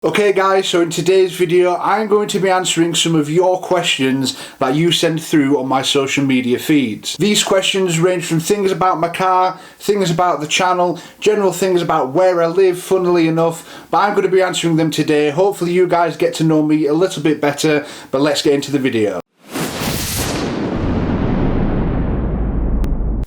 Okay guys, so in today's video I'm going to be answering some of your questions that you send through on my social media feeds. These questions range from things about my car, things about the channel, general things about where I live, funnily enough, but I'm going to be answering them today. Hopefully you guys get to know me a little bit better, but let's get into the video.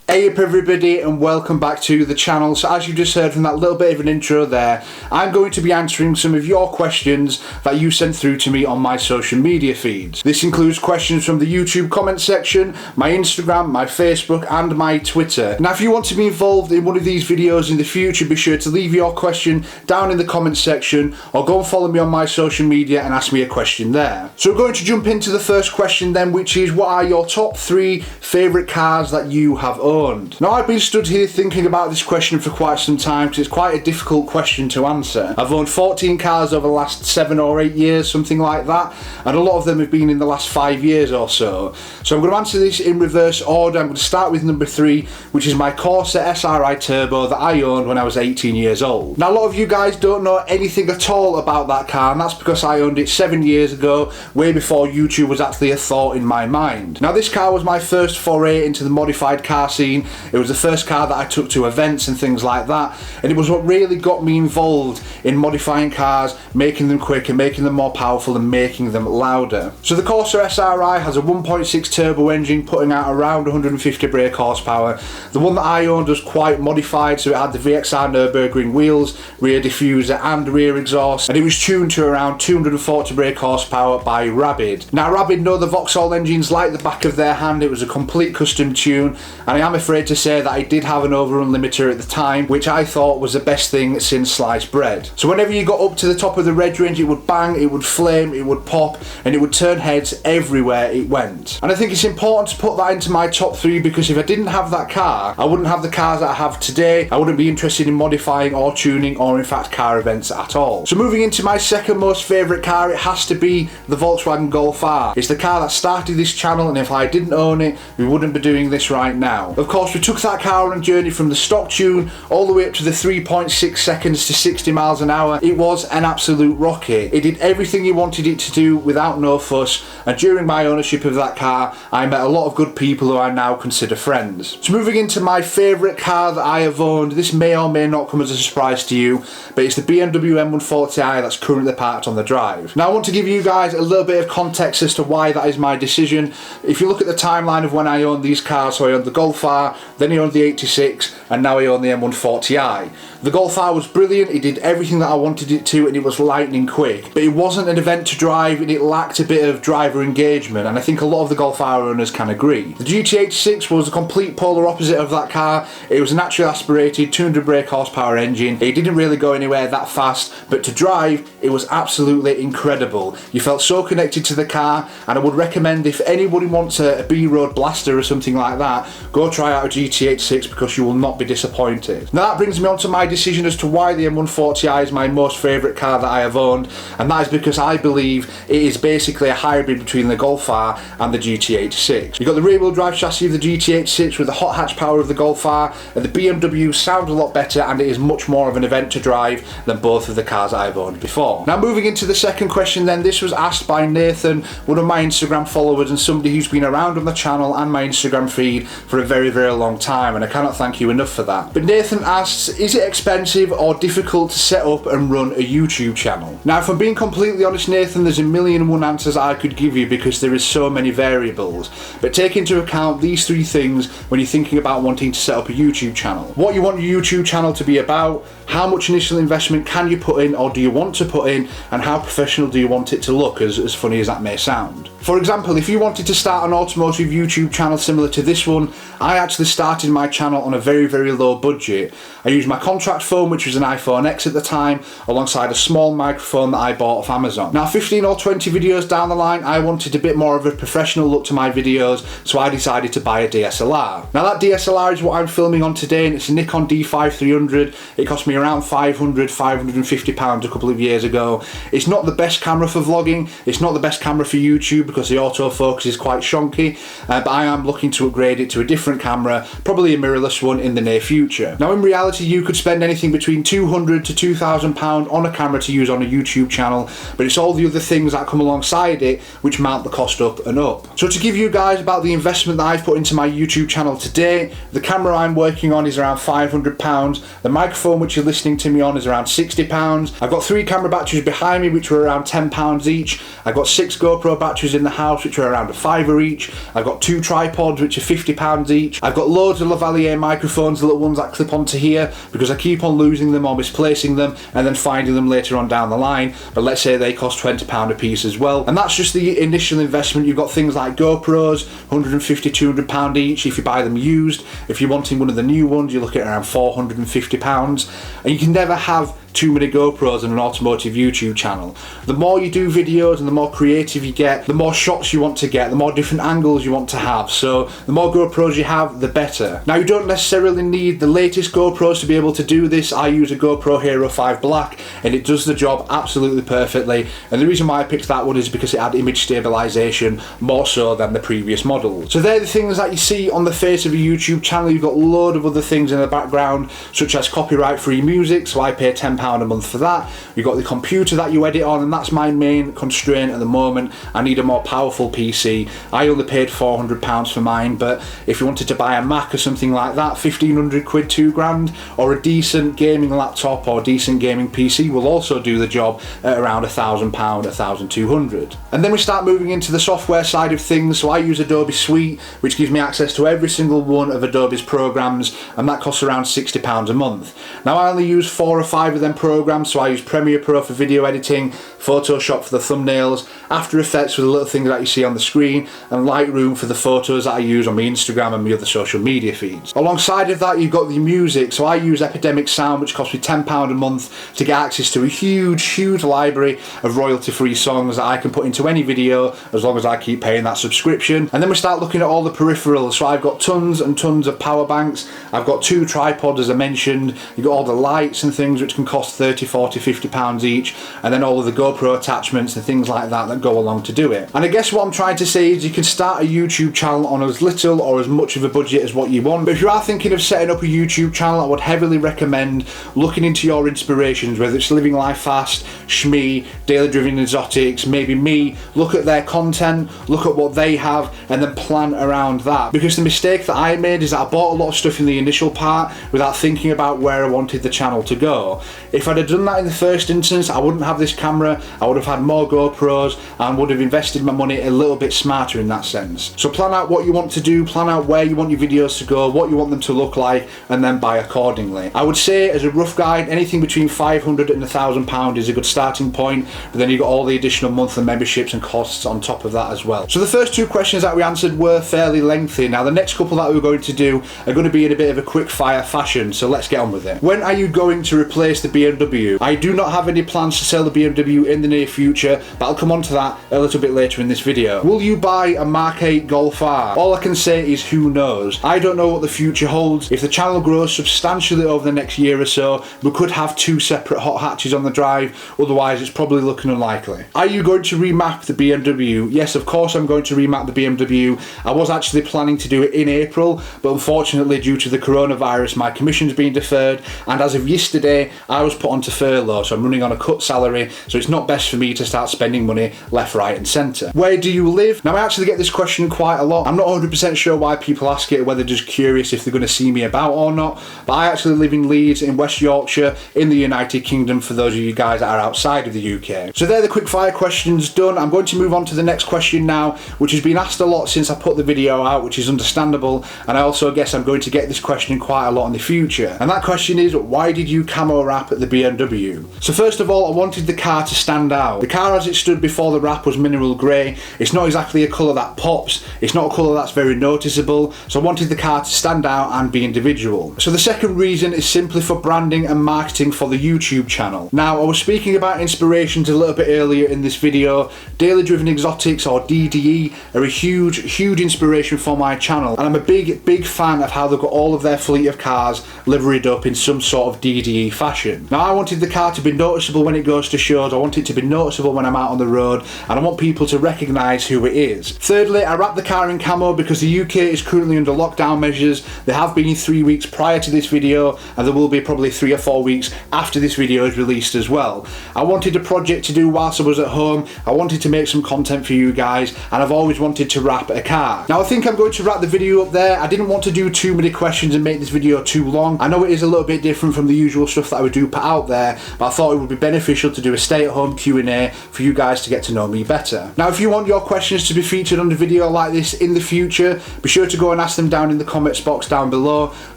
Hey up everybody and welcome back to the channel. So as you just heard from that little bit of an intro there, I'm going to be answering some of your questions that you sent through to me on my social media feeds. This includes questions from the YouTube comment section, my Instagram, my Facebook and my Twitter. Now if you want to be involved in one of these videos in the future, be sure to leave your question down in the comment section or go and follow me on my social media and ask me a question there. So we're going to jump into the first question then, which is what are your top 3 favourite cars that you have owned? Now I've been stood here thinking about this question for quite some time because it's quite a difficult question to answer. I've owned 14 cars over the last 7 or 8 years, something like that, and a lot of them have been in the last 5 years or so. So I'm going to answer this in reverse order. I'm going to start with number 3, which is my Corsa SRI Turbo that I owned when I was 18 years old. Now a lot of you guys don't know anything at all about that car, and that's because I owned it 7 years ago, way before YouTube was actually a thought in my mind. Now this car was my first foray into the modified car scene. It was the first car that I took to events and things like that, and it was what really got me involved in modifying cars, making them quicker, making them more powerful and making them louder. So the Corsa SRI has a 1.6 turbo engine putting out around 150 brake horsepower. The one that I owned was quite modified, so it had the VXR Nürburgring wheels, rear diffuser and rear exhaust, and it was tuned to around 240 brake horsepower by Rabid. Now Rabid know the Vauxhall engines like the back of their hand. It was a complete custom tune, and I am afraid to say that I did have an overrun limiter at the time, which I thought was the best thing since sliced bread. So whenever you got up to the top of the reg range, it would bang, it would flame, it would pop, and it would turn heads everywhere it went. And I think it's important to put that into my top 3 because if I didn't have that car, I wouldn't have the cars that I have today. I wouldn't be interested in modifying or tuning or in fact car events at all. So moving into my second most favourite car, it has to be the Volkswagen Golf R. It's the car that started this channel, and if I didn't own it, we wouldn't be doing this right now. Of course, we took that car on a journey from the stock tune all the way up to the 3.6 seconds to 60 miles an hour. It was an absolute rocket. It did everything you wanted it to do without no fuss, and during my ownership of that car I met a lot of good people who I now consider friends. So moving into my favourite car that I have owned, this may or may not come as a surprise to you, but it's the BMW M140i that's currently parked on the drive. Now I want to give you guys a little bit of context as to why that is my decision. If you look at the timeline of when I owned these cars, so I owned the Golf R, then I owned the 86, and now I own the M140i. The Golf R was brilliant, it did everything that I wanted it to, and it was lightning quick. But it wasn't an event to drive, and it lacked a bit of driver engagement, and I think a lot of the Golf R owners can agree. The GT86 was the complete polar opposite of that car. It was a naturally aspirated 200 brake horsepower engine. It didn't really go anywhere that fast, but to drive, it was absolutely incredible. You felt so connected to the car, and I would recommend if anybody wants a B-road blaster or something like that, go try out a GT86 because you will not be disappointed. Now that brings me on to my decision as to why the M140i is my most favourite car that I have owned, and that is because I believe it is basically a hybrid between the Golf R and the GT86. You've got the rear wheel drive chassis of the GT86 with the hot hatch power of the Golf R, and the BMW sounds a lot better, and it is much more of an event to drive than both of the cars I've owned before. Now moving into the second question then, this was asked by Nathan, one of my Instagram followers and somebody who's been around on the channel and my Instagram feed for a very, very long time, and I cannot thank you enough for that. But Nathan asks, is it expensive or difficult to set up and run a YouTube channel? Now if I'm being completely honest Nathan, there's a million and one answers I could give you because there is so many variables, but take into account these 3 things when you're thinking about wanting to set up a YouTube channel. What you want your YouTube channel to be about, how much initial investment can you put in or do you want to put in, and how professional do you want it to look, as funny as that may sound. For example, if you wanted to start an automotive YouTube channel similar to this one, I actually started my channel on a very, very low budget. I used my contract phone, which was an iPhone X at the time, alongside a small microphone that I bought off Amazon. Now 15 or 20 videos down the line, I wanted a bit more of a professional look to my videos, so I decided to buy a DSLR. Now that DSLR is what I'm filming on today, and it's a Nikon D5300. It cost me me around £550 a couple of years ago. It's not the best camera for vlogging, it's not the best camera for YouTube because the autofocus is quite shonky, but I am looking to upgrade it to a different camera, probably a mirrorless one in the near future. Now in reality you could spend anything between £200 to £2,000 on a camera to use on a YouTube channel, but it's all the other things that come alongside it which mount the cost up and up. So to give you guys about the investment that I've put into my YouTube channel today, the camera I'm working on is around £500, the microphone which you're listening to me on is around £60, I've got 3 camera batteries behind me which were around £10 each, I've got 6 GoPro batteries in the house which are around a £5 each, I've got 2 tripods which are £50 each, I've got loads of lavalier microphones, the little ones that clip onto here, because I keep on losing them or misplacing them and then finding them later on down the line, but let's say they cost £20 a piece as well. And that's just the initial investment. You've got things like GoPros, £150, £200 each if you buy them used. If you're wanting one of the new ones, you're looking at around £450, and you can never have too many GoPros on an automotive YouTube channel. The more you do videos and the more creative you get, the more shots you want to get, the more different angles you want to have, so the more GoPros you have, the better. Now you don't necessarily need the latest GoPros to be able to do this. I use a GoPro Hero 5 Black and it does the job absolutely perfectly, and the reason why I picked that one is because it had image stabilization more so than the previous model. So they're the things that you see on the face of a YouTube channel. You've got a load of other things in the background such as copyright free music, so I pay £10 a month for that. You've got the computer that you edit on, and that's my main constraint at the moment. I need a more powerful PC. I only paid £400 for mine, but if you wanted to buy a Mac or something like that, 1500 quid, 2 grand, or a decent gaming laptop or decent gaming PC will also do the job at around £1,000, £1,200. And then we start moving into the software side of things. So I use Adobe Suite, which gives me access to every single one of Adobe's programs, and that costs around £60 a month. Now I only use 4 or 5 of them programs, so I use Premiere Pro for video editing, Photoshop for the thumbnails, After Effects for the little things that you see on the screen, and Lightroom for the photos that I use on my Instagram and my other social media feeds. Alongside of that you've got the music, so I use Epidemic Sound, which costs me £10 a month to get access to a huge library of royalty free songs that I can put into any video as long as I keep paying that subscription. And then we start looking at all the peripherals, so I've got tons and tons of power banks, I've got 2 tripods as I mentioned, you've got all the lights and things which can cost £30, £40, £50 each, and then all of the GoPro attachments and things like that that go along to do it. And I guess what I'm trying to say is you can start a YouTube channel on as little or as much of a budget as what you want, but if you are thinking of setting up a YouTube channel, I would heavily recommend looking into your inspirations, whether it's Living Life Fast, Shmee, Daily Driven Exotics, maybe me. Look at their content, look at what they have, and then plan around that. Because the mistake that I made is that I bought a lot of stuff in the initial part without thinking about where I wanted the channel to go. If I'd have done that in the first instance, I wouldn't have this camera, I would have had more GoPros and would have invested my money a little bit smarter in that sense. So plan out what you want to do, plan out where you want your videos to go, what you want them to look like, and then buy accordingly. I would say as a rough guide, anything between £500 and £1,000 is a good starting point, but then you've got all the additional monthly memberships and costs on top of that as well. So the first 2 questions that we answered were fairly lengthy. Now the next couple that we're going to do are going to be in a bit of a quick fire fashion, so let's get on with it. When are you going to replace the BMW? I do not have any plans to sell the BMW in the near future, but I'll come on to that a little bit later in this video. Will you buy a Mark 8 Golf R? All I can say is who knows. I don't know what the future holds. If the channel grows substantially over the next year or so, we could have 2 separate hot hatches on the drive, otherwise it's probably looking unlikely. Are you going to remap the BMW? Yes, of course I'm going to remap the BMW. I was actually planning to do it in April, but unfortunately due to the coronavirus my commission's been deferred, and as of yesterday I was put onto furlough, so I'm running on a cut salary, so it's not best for me to start spending money left, right and centre. Where do you live? Now I actually get this question quite a lot. I'm not 100% sure why people ask it, whether just curious if they're going to see me about or not, but I actually live in Leeds in West Yorkshire in the United Kingdom, for those of you guys that are outside of the UK. So they're the quick fire questions done. I'm going to move on to the next question now, which has been asked a lot since I put the video out, which is understandable, and I also guess I'm going to get this question quite a lot in the future. And that question is, why did you camo wrap the the BMW. So first of all, I wanted the car to stand out. The car as it stood before the wrap was mineral grey. It's not exactly a colour that pops, it's not a colour that's very noticeable, so I wanted the car to stand out and be individual. So the second reason is simply for branding and marketing for the YouTube channel. Now, I was speaking about inspirations a little bit earlier in this video. Daily Driven Exotics, or DDE, are a huge inspiration for my channel, and I'm a big fan of how they've got all of their fleet of cars liveried up in some sort of DDE fashion. Now, I wanted the car to be noticeable when it goes to shows, I want it to be noticeable when I'm out on the road, and I want people to recognise who it is. Thirdly, I wrapped the car in camo because the UK is currently under lockdown measures. There have been 3 weeks prior to this video, and there will be probably 3 or 4 weeks after this video is released as well. I wanted a project to do whilst I was at home. I wanted to make some content for you guys, and I've always wanted to wrap a car. Now, I think I'm going to wrap the video up there. I didn't want to do too many questions and make this video too long. I know it is a little bit different from the usual stuff that I would do put out there, but I thought it would be beneficial to do a stay-at-home Q&A for you guys to get to know me better. Now, if you want your questions to be featured on a video like this in the future, be sure to go and ask them down in the comments box down below.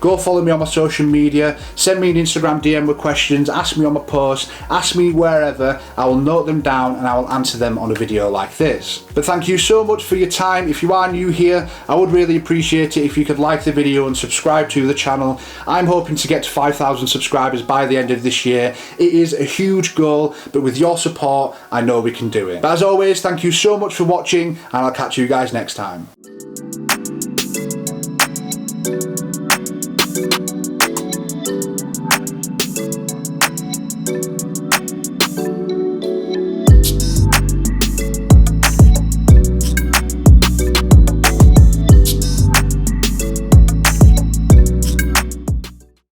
Go follow me on my social media, send me an Instagram DM with questions, ask me on my post, ask me wherever. I will note them down and I will answer them on a video like this. But thank you so much for your time. If you are new here, I would really appreciate it if you could like the video and subscribe to the channel. I'm hoping to get to 5,000 subscribers by the end of this year. It is a huge goal, but with your support, I know we can do it. But as always, thank you so much for watching, and I'll catch you guys next time.